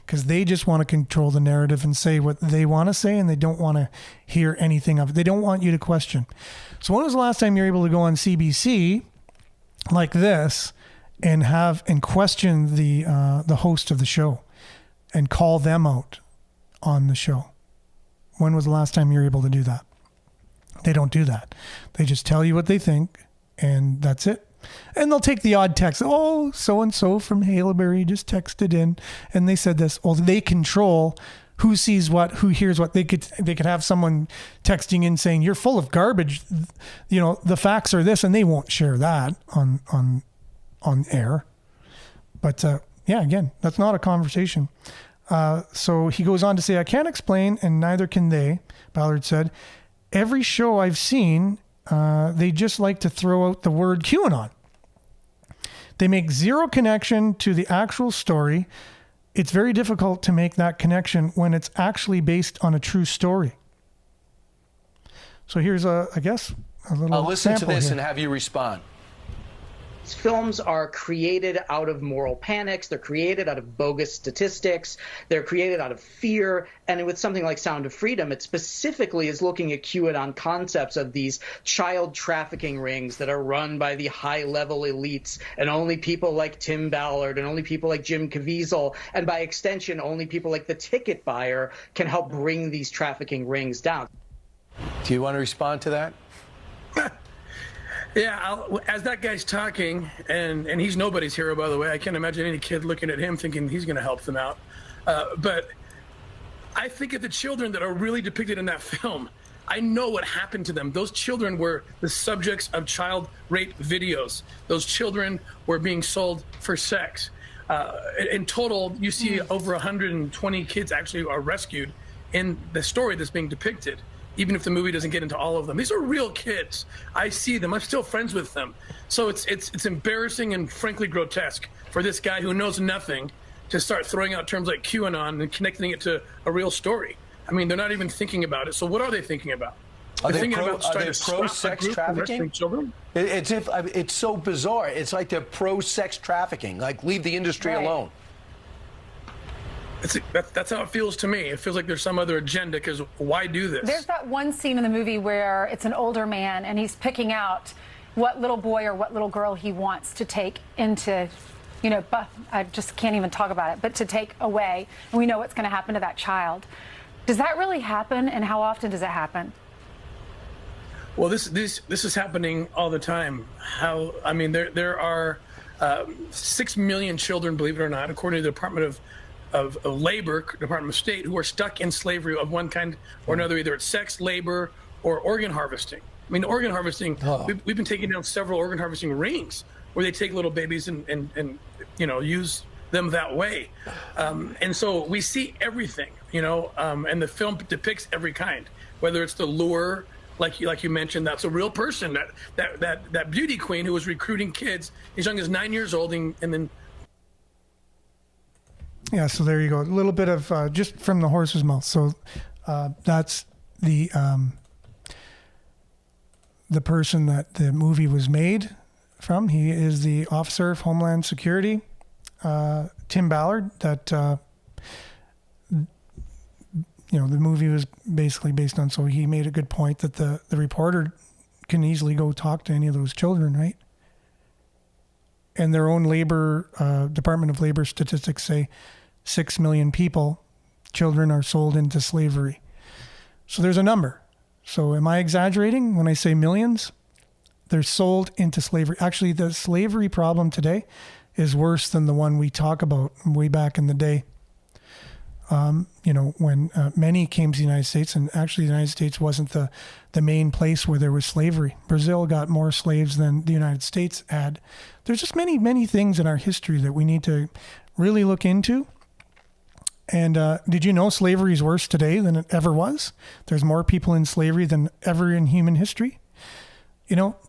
because they just want to control the narrative and say what they want to say, and they don't want to hear anything of it. They don't want you to question. So when was the last time you were able to go on CBC like this and question the host of the show and call them out on the show? When was the last time you were able to do that? They don't do that. They just tell you what they think, and that's it. And they'll take the odd text. Oh, so-and-so from Haileybury just texted in, and they said this. Well, they control who sees what, who hears what. They could have someone texting in saying, you're full of garbage. The facts are this, and they won't share that on air. But again, that's not a conversation. So he goes on to say, I can't explain, and neither can they, Ballard said. Every show I've seen, they just like to throw out the word QAnon. They make zero connection to the actual story. It's very difficult to make that connection when it's actually based on a true story. So here's a little I'll listen to this here. and have you respond. Films are created out of moral panics. They're created out of bogus statistics. They're created out of fear. And with something like Sound of Freedom, it specifically is looking at QAnon concepts of these child trafficking rings that are run by the high-level elites, and only people like Tim Ballard and only people like Jim Caviezel, and by extension, only people like the ticket buyer can help bring these trafficking rings down. Do you want to respond to that? Yeah, as that guy's talking, and he's nobody's hero, by the way. I can't imagine any kid looking at him thinking he's going to help them out. But I think of the children that are really depicted in that film. I know what happened to them. Those children were the subjects of child rape videos. Those children were being sold for sex. In total, you see over 120 kids actually are rescued in the story that's being depicted, even if the movie doesn't get into all of them. These are real kids. I see them. I'm still friends with them. So it's embarrassing and frankly grotesque for this guy who knows nothing to start throwing out terms like QAnon and connecting it to a real story. I mean, they're not even thinking about it. So what are they thinking about? Are they thinking pro, about trying are they to pro stop a sex group from rescuing trafficking? children? It's so bizarre. It's like they're pro sex trafficking. Like, leave the industry alone. That's how it feels to me. It feels like there's some other agenda, because why do this? There's that one scene in the movie where it's an older man and he's picking out what little boy or what little girl he wants to take into, but I just can't even talk about it, but to take away. And we know what's going to happen to that child. Does that really happen, and how often does it happen? Well, this is happening all the time. There are 6 million children, believe it or not, according to the Department of Labor, Department of State, who are stuck in slavery of one kind or another. Either it's sex, labor, or organ harvesting. I mean, organ harvesting. We've been taking down several organ harvesting rings where they take little babies and use them that way. And so we see everything, and the film depicts every kind, whether it's the lure, like you mentioned, that's a real person, that beauty queen who was recruiting kids as young as 9 years old, and then. Yeah, so there you go. A little bit of just from the horse's mouth. So that's the person that the movie was made from. He is the officer of Homeland Security, Tim Ballard. That the movie was basically based on. So he made a good point that the reporter can easily go talk to any of those children, right? And their own Department of Labor statistics say 6 million children are sold into slavery. So there's a number. So am I exaggerating when I say millions? They're sold into slavery. Actually, the slavery problem today is worse than the one we talk about way back in the day. When many came to the United States, and actually the United States wasn't the main place where there was slavery. Brazil got more slaves than the United States had. There's just many, many things in our history that we need to really look into. And did you know slavery is worse today than it ever was? There's more people in slavery than ever in human history.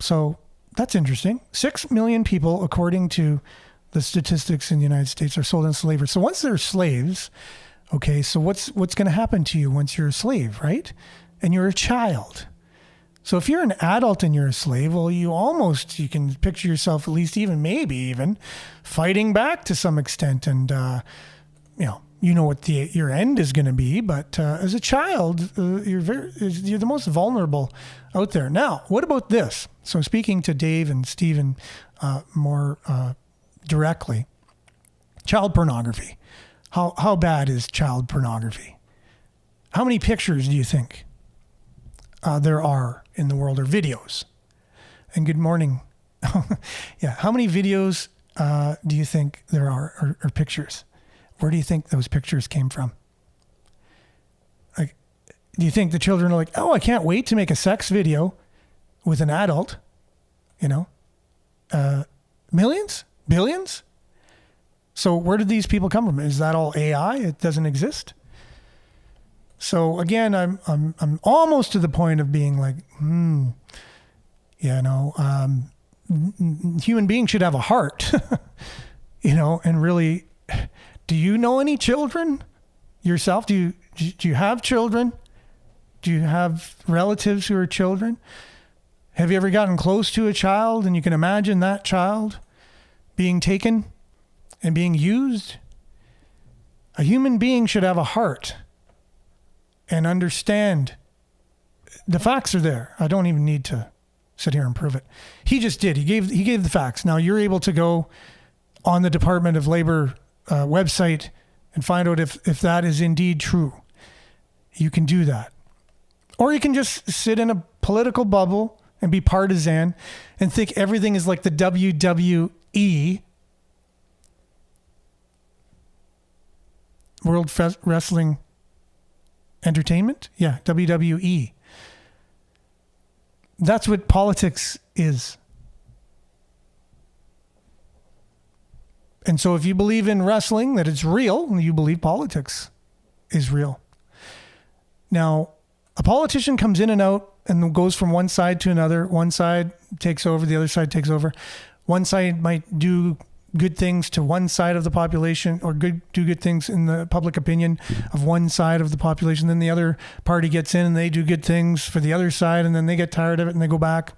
So that's interesting. 6 million people, according to the statistics in the United States, are sold into slavery. So once they're slaves, okay, so what's going to happen to you once you're a slave, right? And you're a child. So if you're an adult and you're a slave, well, you can picture yourself at least maybe even fighting back to some extent. And, what your end is going to be. But as a child, you're the most vulnerable out there. Now, what about this? So speaking to Dave and Stephen more directly, child pornography. How bad is child pornography? How many pictures do you think there are in the world, or videos? And good morning. Yeah, how many videos do you think there are, or pictures? Where do you think those pictures came from? Like, do you think the children are like, oh, I can't wait to make a sex video with an adult? Millions? Billions? So where did these people come from? Is that all AI? It doesn't exist? So again, I'm almost to the point of being like, human beings should have a heart, and really, do you know any children yourself? Do you have children? Do you have relatives who are children? Have you ever gotten close to a child and you can imagine that child being taken and being used? A human being should have a heart and understand. The facts are there. I don't even need to sit here and prove it. He just did. He gave the facts. Now you're able to go on the Department of Labor website and find out if that is indeed true. You can do that. Or you can just sit in a political bubble and be partisan and think everything is like the WWE, World Wrestling Entertainment? Yeah, WWE. That's what politics is. And so if you believe in wrestling, that it's real, you believe politics is real. Now, a politician comes in and out and goes from one side to another. One side takes over, the other side takes over. One side might do good things to one side of the population, or do good things in the public opinion of one side of the population. Then the other party gets in and they do good things for the other side, and then they get tired of it and they go back.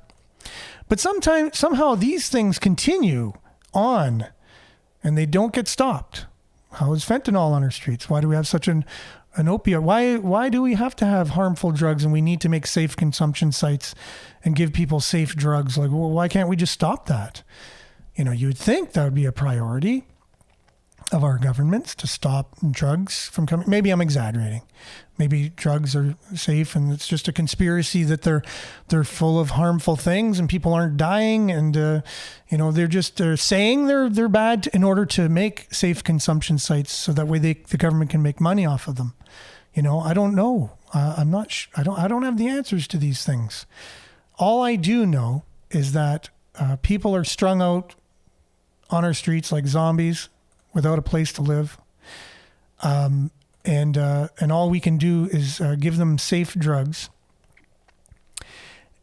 But somehow these things continue on and they don't get stopped. How is fentanyl on our streets? Why do we have such an opiate? Why do we have to have harmful drugs, and we need to make safe consumption sites and give people safe drugs? Like, well, why can't we just stop that? You know, you would think that would be a priority of our governments, to stop drugs from coming. Maybe I'm exaggerating. Maybe drugs are safe and it's just a conspiracy that they're full of harmful things and people aren't dying, and they're saying they're bad in order to make safe consumption sites so that way the government can make money off of them. You know, I don't know. I'm not. I don't have the answers to these things. All I do know is that people are strung out on our streets like zombies without a place to live. And all we can do is give them safe drugs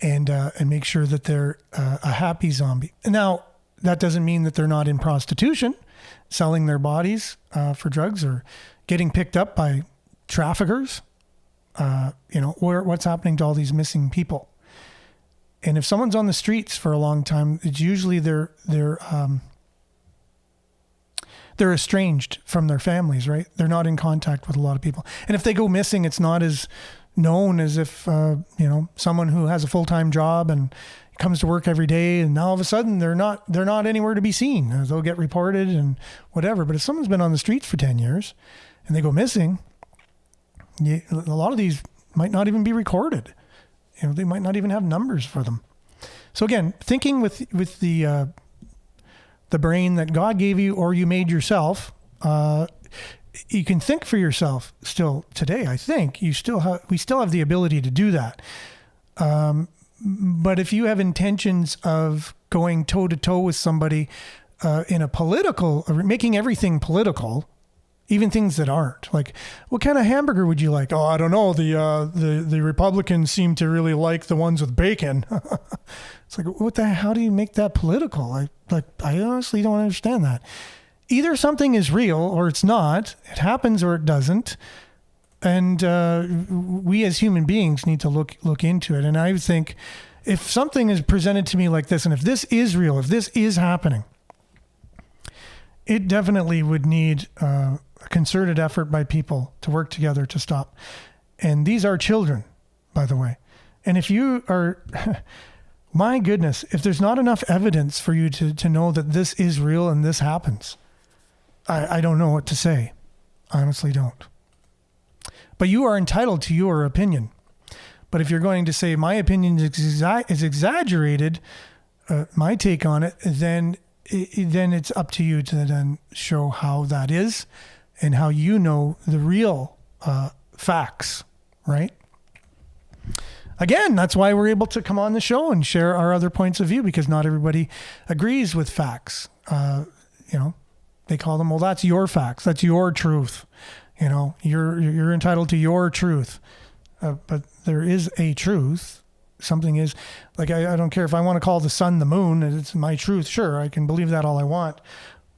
and make sure that they're a happy zombie. Now, that doesn't mean that they're not in prostitution, selling their bodies for drugs, or getting picked up by traffickers. What's happening to all these missing people? And if someone's on the streets for a long time, it's usually they're estranged from their families, right? They're not in contact with a lot of people. And if they go missing, it's not as known as if, someone who has a full-time job and comes to work every day, and now all of a sudden they're not anywhere to be seen. They'll get reported and whatever. But if someone's been on the streets for 10 years and they go missing, a lot of these might not even be recorded. They might not even have numbers for them. So again, thinking with the brain that God gave you or you made yourself, you can think for yourself still today. I think we still have the ability to do that. But if you have intentions of going toe to toe with somebody in a political, making everything political, even things that aren't, like, what kind of hamburger would you like? Oh, I don't know. The Republicans seem to really like the ones with bacon. It's like, how do you make that political? I honestly don't understand that. Either something is real or it's not. It happens or it doesn't. And we as human beings need to look into it. And I would think, if something is presented to me like this, and if this is real, if this is happening, it definitely would need a concerted effort by people to work together to stop. And these are children, by the way. And if you are... My goodness, if there's not enough evidence for you to know that this is real and this happens, I don't know what to say. I honestly don't. But you are entitled to your opinion. But if you're going to say my opinion is exaggerated, my take on it, then it's up to you to then show how that is and how you know the real facts, right? Again, that's why we're able to come on the show and share our other points of view, because not everybody agrees with facts. They call them, well, that's your facts. That's your truth. You're entitled to your truth. But there is a truth. Something is, like, I don't care if I want to call the sun the moon, it's my truth. Sure, I can believe that all I want.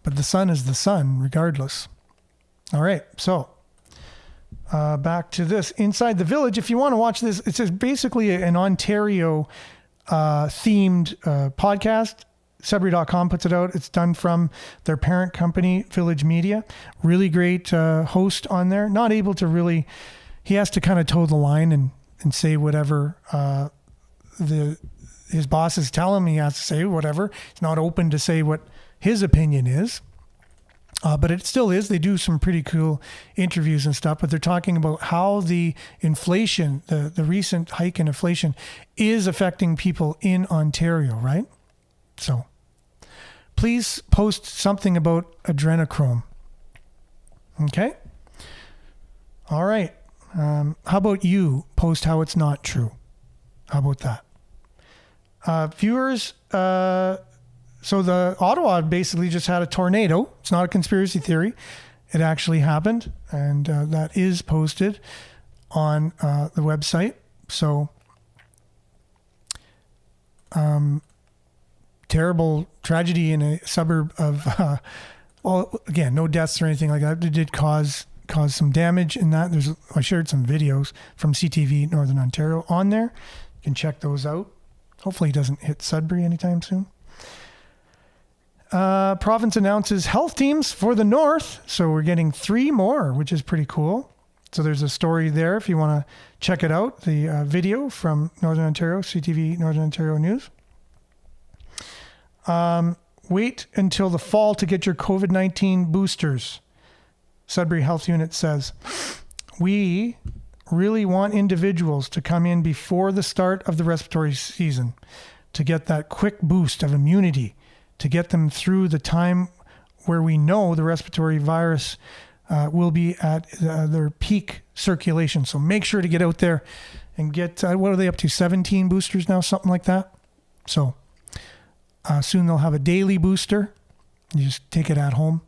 But the sun is the sun, regardless. All right, so... back to this Inside the Village. If you want to watch this, it's basically an Ontario themed podcast. Sudbury.com puts it out. It's done from their parent company, Village Media. Really great host on there. Not able to really, he has to kind of toe the line and say whatever his bosses tell him he has to say, whatever. He's not open to say what his opinion is. But it still is. They do some pretty cool interviews and stuff, but they're talking about how the inflation, the recent hike in inflation is affecting people in Ontario, right? So please post something about adrenochrome. Okay? All right. How about you post how it's not true? How about that? Viewers, so the Ottawa basically just had a tornado. It's not a conspiracy theory. It actually happened, and that is posted on the website. So, terrible tragedy in a suburb of, well, again, no deaths or anything like that. It did cause some damage in that. I shared some videos from CTV Northern Ontario on there. You can check those out. Hopefully it doesn't hit Sudbury anytime soon. Province announces health teams for the north. So we're getting 3 more, which is pretty cool. So there's a story there if you want to check it out. The video from Northern Ontario, CTV Northern Ontario News. Wait until the fall to get your COVID-19 boosters. Sudbury Health Unit says, we really want individuals to come in before the start of the respiratory season to get that quick boost of immunity, to get them through the time where we know the respiratory virus will be at their peak circulation. So make sure to get out there and get, what are they up to, 17 boosters now, something like that? So soon they'll have a daily booster. You just take it at home.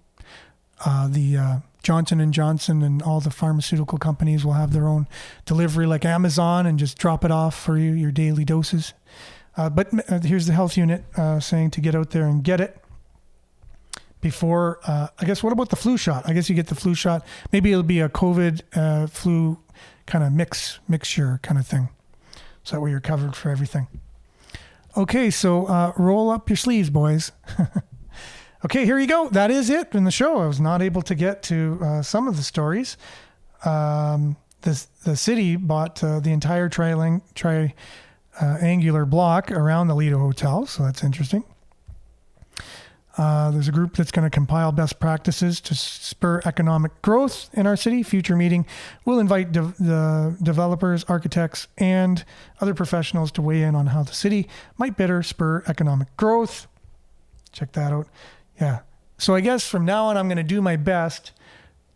The Johnson & Johnson and all the pharmaceutical companies will have their own delivery like Amazon and just drop it off for you, your daily doses. But here's the health unit saying to get out there and get it before, I guess, what about the flu shot? I guess you get the flu shot. Maybe it'll be a COVID flu kind of mixture kind of thing. So that way you're covered for everything. Okay, so roll up your sleeves, boys. Okay, here you go. That is it in the show. I was not able to get to some of the stories. The city bought the entire triangular block around the Lido Hotel, so that's interesting. There's a group that's going to compile best practices to spur economic growth in our city. Future meeting will invite the developers, architects, and other professionals to weigh in on how the city might better spur economic growth. Check that out. Yeah. So I guess from now on, I'm going to do my best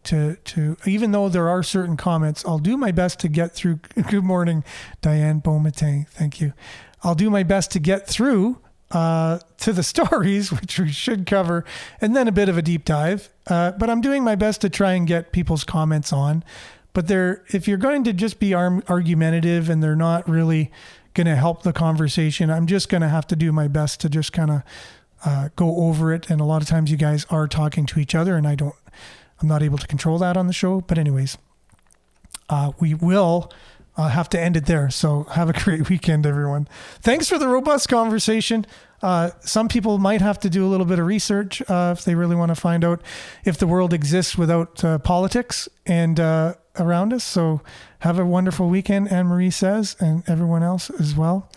to even though there are certain comments, I'll do my best to get through. Good morning, Diane Beaumatin. Thank you. I'll do my best to get through to the stories, which we should cover, and then a bit of a deep dive. But I'm doing my best to try and get people's comments on. But if you're going to just be argumentative and they're not really going to help the conversation, I'm just going to have to do my best to just kind of go over it. And a lot of times you guys are talking to each other and I'm not able to control that on the show. But anyways, we will have to end it there. So have a great weekend, everyone. Thanks for the robust conversation. Some people might have to do a little bit of research if they really want to find out if the world exists without politics and around us. So have a wonderful weekend, Anne-Marie says, and everyone else as well.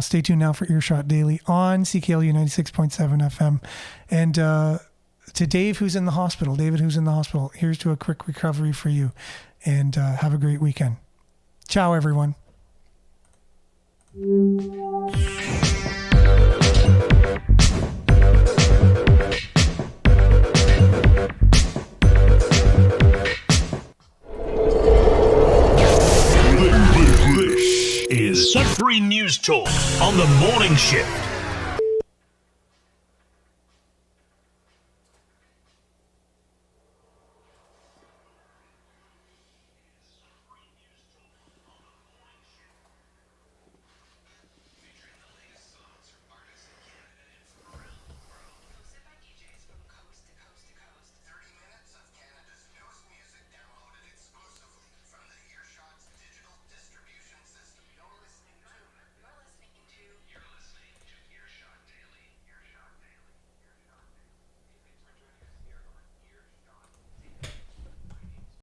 Stay tuned now for Earshot Daily on CKLU 96.7 FM. And to Dave, who's in the hospital, here's to a quick recovery for you. And have a great weekend. Ciao, everyone. This is Sudbury News Talk on the morning shift.